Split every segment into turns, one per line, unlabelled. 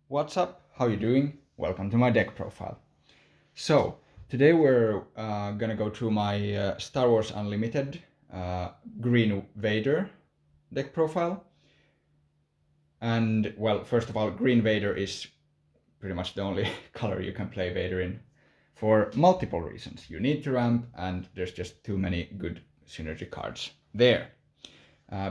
What's up? How you doing? Welcome to my deck profile. So, today we're gonna go through my Star Wars Unlimited Green Vader deck profile. And, well, first of all, Green Vader is pretty much the only color you can play Vader in for multiple reasons. You need to ramp, and there's just too many good synergy cards there.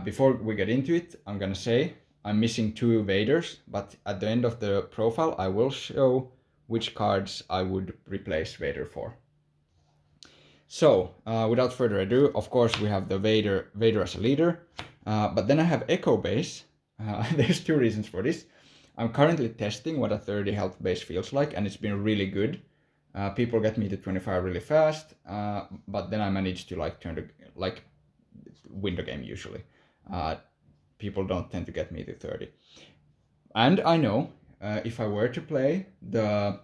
Before we get into it, I'm gonna say I'm missing 2 Vaders, but at the end of the profile I will show which cards I would replace Vader for. So, without further ado, of course we have the Vader as a leader, but then I have Echo Base. There's 2 reasons for this. I'm currently testing what a 30 health base feels like, and it's been really good. People get me to 25 really fast, but then I manage to win the game usually. People don't tend to get me to 30. And I know if I were to play the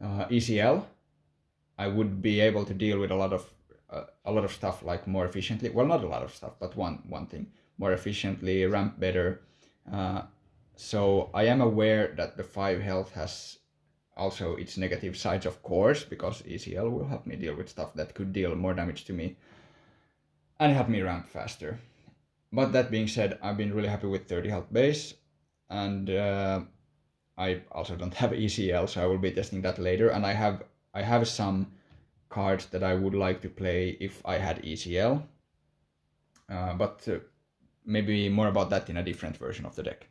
ECL, I would be able to deal with a lot of stuff like more efficiently. Well, not a lot of stuff, but one thing more efficiently, ramp better. So I am aware that the 5 health has also its negative sides, of course, because ECL will help me deal with stuff that could deal more damage to me and help me ramp faster. But that being said, I've been really happy with 30 health base, and I also don't have ECL, so I will be testing that later. And I have some cards that I would like to play if I had ECL, but maybe more about that in a different version of the deck.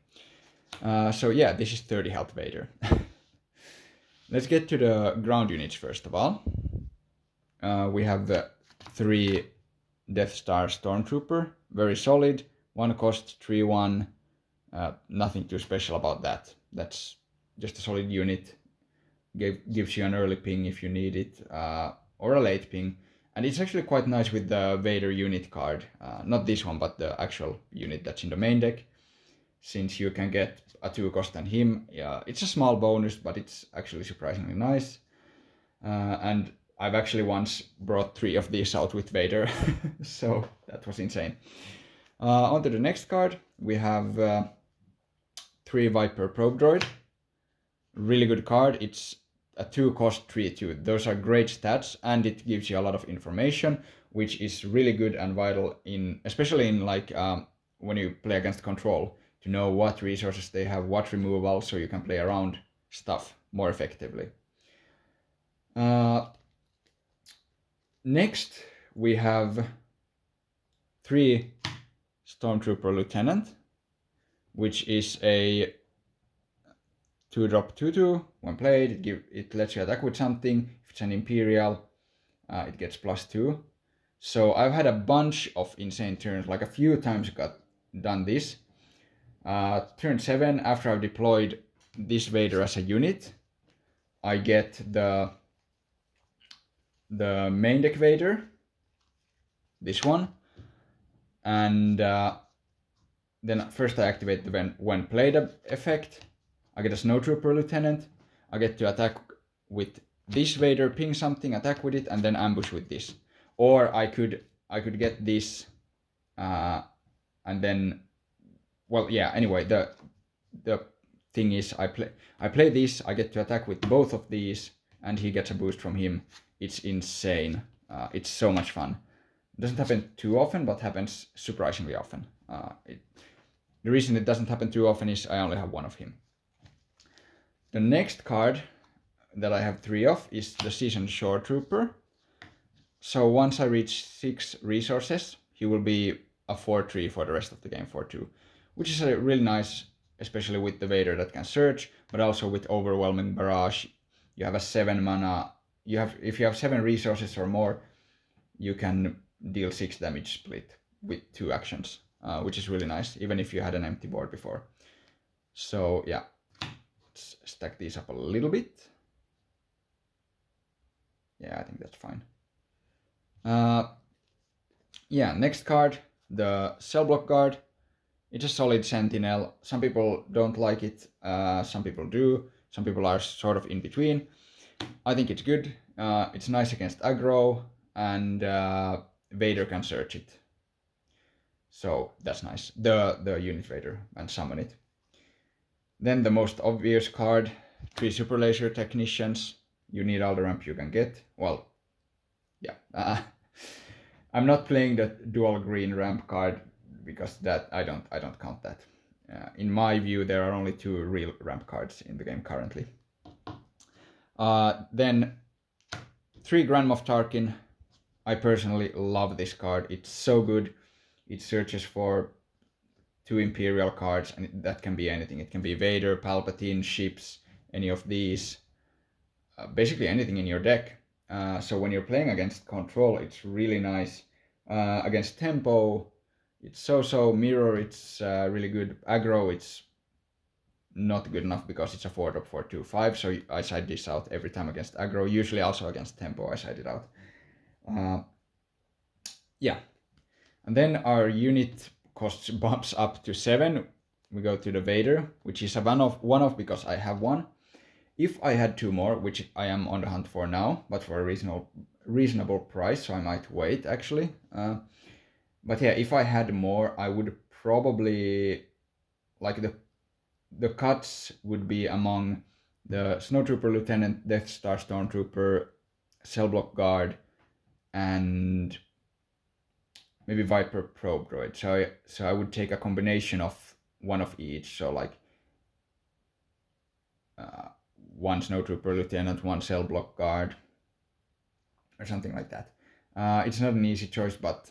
So yeah, this is 30 health Vader. Let's get to the ground units first of all. We have the 3 Death Star Stormtrooper, very solid, 1 cost, 3/1, nothing too special about that. That's just a solid unit, gives you an early ping if you need it, or a late ping, and it's actually quite nice with the Vader unit card, not this one, but the actual unit that's in the main deck, since you can get a 2 cost on him. Yeah, it's a small bonus, but it's actually surprisingly nice, and I've actually once brought 3 of these out with Vader, so that was insane. On to the next card, we have 3 Viper Probe Droid. Really good card. It's a 2 cost 3/2. Those are great stats, and it gives you a lot of information, which is really good and vital especially in when you play against control, to know what resources they have, what removal, so you can play around stuff more effectively. Next, we have 3 Stormtrooper Lieutenant, which is a 2-drop 2/2. When played, it lets you attack with something. If it's an Imperial, it gets +2. So I've had a bunch of insane turns, like a few times got done this. Turn 7, after I've deployed this Vader as a unit, I get the main deck Vader, this one, and then first I activate the when played effect. I get a Snowtrooper Lieutenant. I get to attack with this Vader, ping something, attack with it, and then ambush with this. Or I could get this, and then, well, yeah. Anyway, the thing is, I play this. I get to attack with both of these, and he gets a boost from him. It's insane. It's so much fun. It doesn't happen too often, but happens surprisingly often. The reason it doesn't happen too often is I only have 1 of him. The next card that I have 3 of is the Seasoned Shore Trooper. So once I reach 6 resources, he will be a 4/3 for the rest of the game, 4/2, which is really nice, especially with the Vader that can search, but also with Overwhelming Barrage. You have a 7 mana. If you have 7 resources or more, you can deal 6 damage split with 2 actions, which is really nice, even if you had an empty board before. So yeah, let's stack these up a little bit. Yeah, I think that's fine. Yeah, next card, the Cell Block Guard. It's a solid Sentinel. Some people don't like it, some people do. Some people are sort of in between. I think it's good. It's nice against aggro, and Vader can search it. So that's nice. The unit Vader, and summon it. Then the most obvious card, 3 Super Laser Technicians. You need all the ramp you can get. Well, yeah. I'm not playing the dual green ramp card because that I don't count that. In my view, there are only 2 real ramp cards in the game currently. Then 3 Grand Moff Tarkin. I personally love this card. It's so good. It searches for 2 Imperial cards, and that can be anything. It can be Vader, Palpatine, ships, any of these. Basically anything in your deck. So when you're playing against Control, it's really nice. Against Tempo, it's so-so. Mirror, it's really good. Aggro, it's not good enough because it's a 4-drop 4/2/5, so I side this out every time against aggro. Usually also against Tempo I side it out. Yeah. And then our unit costs bumps up to 7. We go to the Vader, which is a one-off because I have one. If I had 2 more, which I am on the hunt for now, but for a reasonable price, so I might wait actually. But yeah, if I had more, I would probably, like, the cuts would be among the Snowtrooper Lieutenant, Death Star Stormtrooper, Cell Block Guard, and maybe Viper Probe Droid. So I would take a combination of one of each. So like 1 Snowtrooper Lieutenant, 1 Cell Block Guard, or something like that. It's not an easy choice, but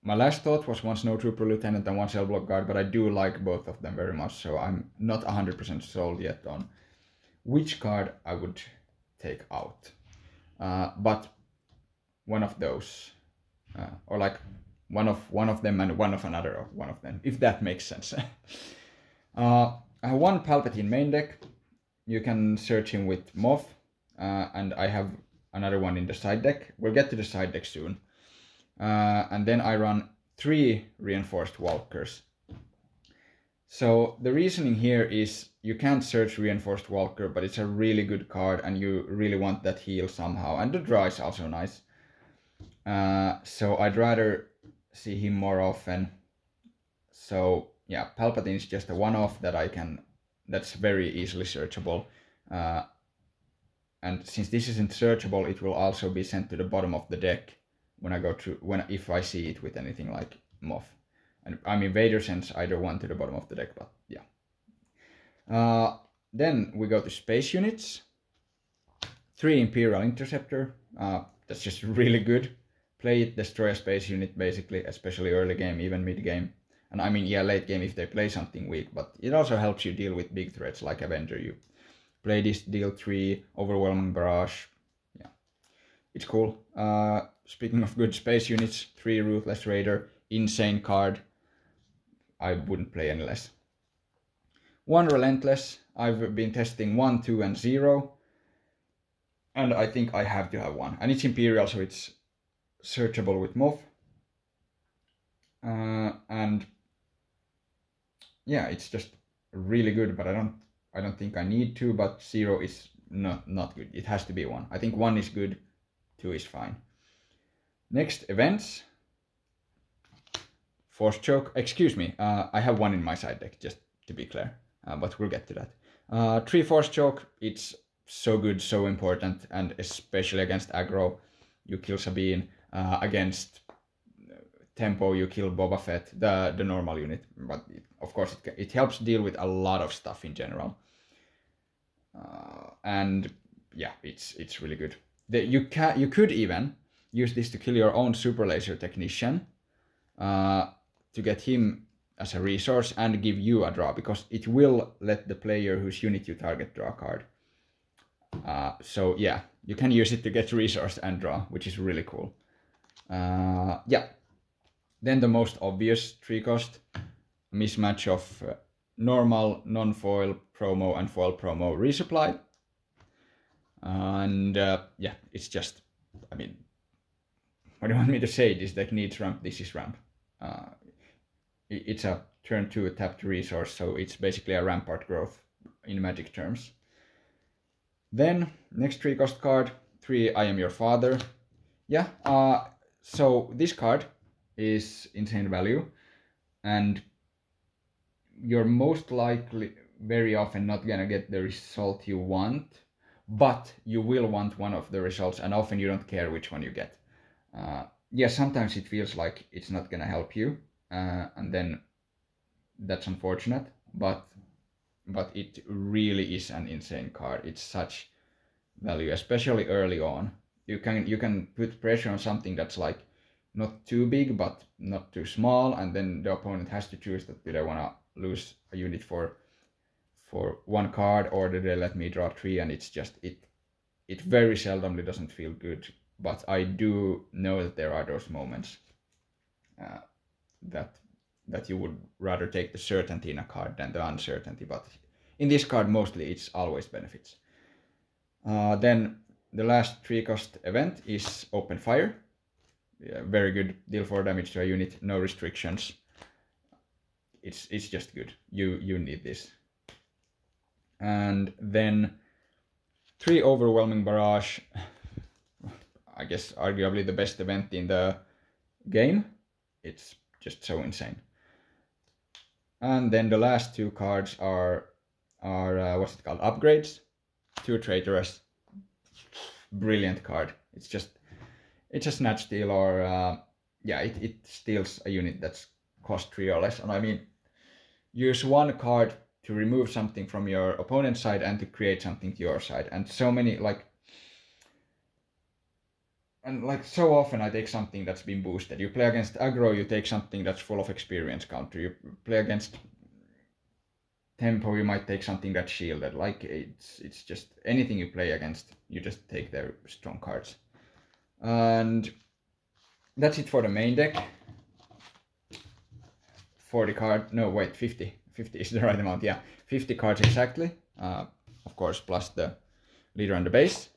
my last thought was 1 Snowtrooper Lieutenant and 1 Cell Block Guard, but I do like both of them very much, so I'm not 100% sold yet on which card I would take out. But one of those, or like one of them and one of another of one of them, if that makes sense. I have 1 Palpatine main deck. You can search him with Moff, and I have another one in the side deck. We'll get to the side deck soon. And then I run 3 Reinforced Walkers. So the reasoning here is you can't search Reinforced Walker, but it's a really good card and you really want that heal somehow. And the draw is also nice. So I'd rather see him more often. So yeah, Palpatine is just a one-off that's very easily searchable. And since this isn't searchable, it will also be sent to the bottom of the deck if I see it with anything like Moff. And I mean, Vader sends either one to the bottom of the deck, but yeah. Then we go to space units. 3 Imperial Interceptor. That's just really good. Play it, destroy a space unit basically, especially early game, even mid game. And I mean, yeah, late game if they play something weak, but it also helps you deal with big threats like Avenger. You play this, deal 3, Overwhelming Barrage. Yeah, it's cool. Speaking of good space units, 3 Ruthless Raider, insane card. I wouldn't play any less. 1 Relentless. I've been testing 1, 2, and 0. And I think I have to have 1. And it's Imperial, so it's searchable with Moff. And yeah, it's just really good, but I don't think I need to, but 0 is not good. It has to be 1. I think 1 is good, 2 is fine. Next, events. Force Choke. Excuse me, I have 1 in my side deck, just to be clear, but we'll get to that. 3 Force Choke. It's so good, so important, and especially against aggro, you kill Sabine. Against Tempo, you kill Boba Fett, the normal unit, but of course it helps deal with a lot of stuff in general. And yeah, it's really good. You could even use this to kill your own Super Laser Technician, to get him as a resource and give you a draw, because it will let the player whose unit you target draw a card. So yeah, you can use it to get resource and draw, which is really cool. Yeah. Then the most obvious 3 cost, mismatch of normal, non-foil promo and foil promo resupply. And yeah, it's just, I mean, what do you want me to say? This deck needs ramp, this is ramp. It's a turn 2 tapped resource, so it's basically a rampart growth in Magic terms. Then, next 3 cost card, 3 I Am Your Father. Yeah, so this card is insane value, and you're most likely, very often not gonna get the result you want, but you will want one of the results, and often you don't care which one you get. Yeah, sometimes it feels like it's not gonna help you, and then that's unfortunate, but it really is an insane card. It's such value, especially early on. You can put pressure on something that's like not too big but not too small, and then the opponent has to choose that, do they want to lose a unit for one card, or do they let me draw 3? And it's just it very seldomly doesn't feel good, but I do know that there are those moments that you would rather take the certainty in a card than the uncertainty, but in this card mostly it's always benefits. Then the last 3-cost event is Open Fire. Yeah, very good, deal 4 damage to a unit, no restrictions. It's just good. You need this. And then 3 Overwhelming Barrage. I guess arguably the best event in the game. It's just so insane. And then the last 2 cards are what's it called? Upgrades. 2 Traitorous. Brilliant card. It's a snatch steal, or yeah, it steals a unit that's cost 3 or less. And I mean, use 1 card to remove something from your opponent's side and to create something to your side. And so many, so often I take something that's been boosted. You play against aggro, you take something that's full of experience counter. You play against tempo, you might take something that's shielded. Like, it's just anything you play against, you just take their strong cards. And that's it for the main deck. 40 card, no wait, 50 is the right amount, yeah, 50 cards exactly, of course, plus the leader and the base.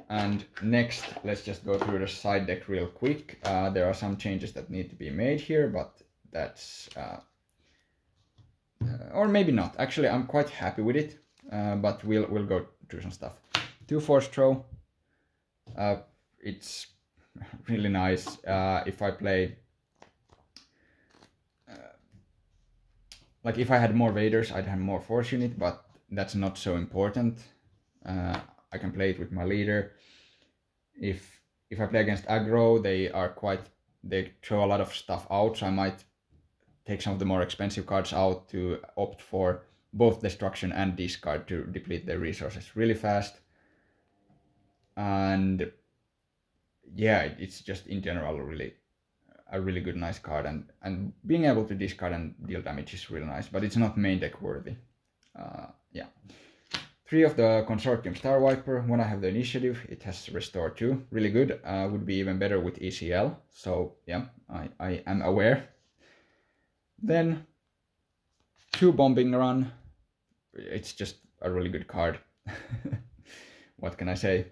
And next, let's just go through the side deck real quick. There are some changes that need to be made here, but that's or maybe not. Actually, I'm quite happy with it, but we'll go through some stuff. 2 Force Throw. It's really nice. If I play, like if I had more Vaders, I'd have more Force unit, but that's not so important. I can play it with my leader. If I play against aggro, they throw a lot of stuff out, so I might take some of the more expensive cards out to opt for both destruction and discard to deplete their resources really fast. And yeah, it's just in general a really good, nice card, and being able to discard and deal damage is really nice, but it's not main deck worthy. Yeah. 3 of the Consortium Star Viper. When I have the initiative, it has Restore 2. Really good. Would be even better with ECL. So yeah, I am aware. Then 2 Bombing Run. It's just a really good card. What can I say?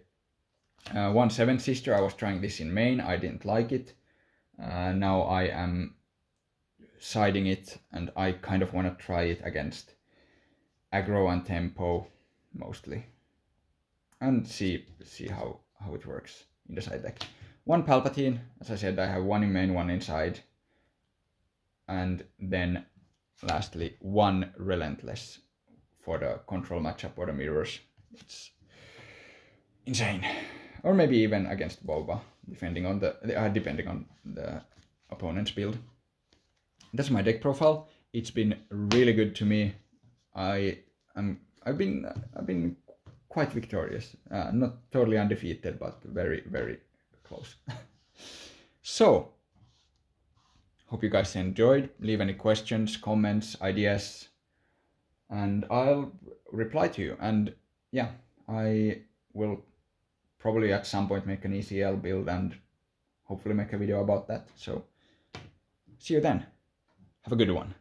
1 Seventh Sister. I was trying this in main. I didn't like it. Now I am siding it, and I kind of want to try it against aggro and tempo mostly, and see how it works in the side deck. 1 Palpatine. As I said, I have 1 in main, 1 inside, and then lastly 1 Relentless for the control matchup or the mirrors. It's insane. Or maybe even against Boba, depending on the opponent's build. That's my deck profile. It's been really good to me. I've been quite victorious. Not totally undefeated, but very, very close. So, hope you guys enjoyed. Leave any questions, comments, ideas, and I'll reply to you. And yeah, I will probably at some point make an ECL build and hopefully make a video about that. So, see you then. Have a good one.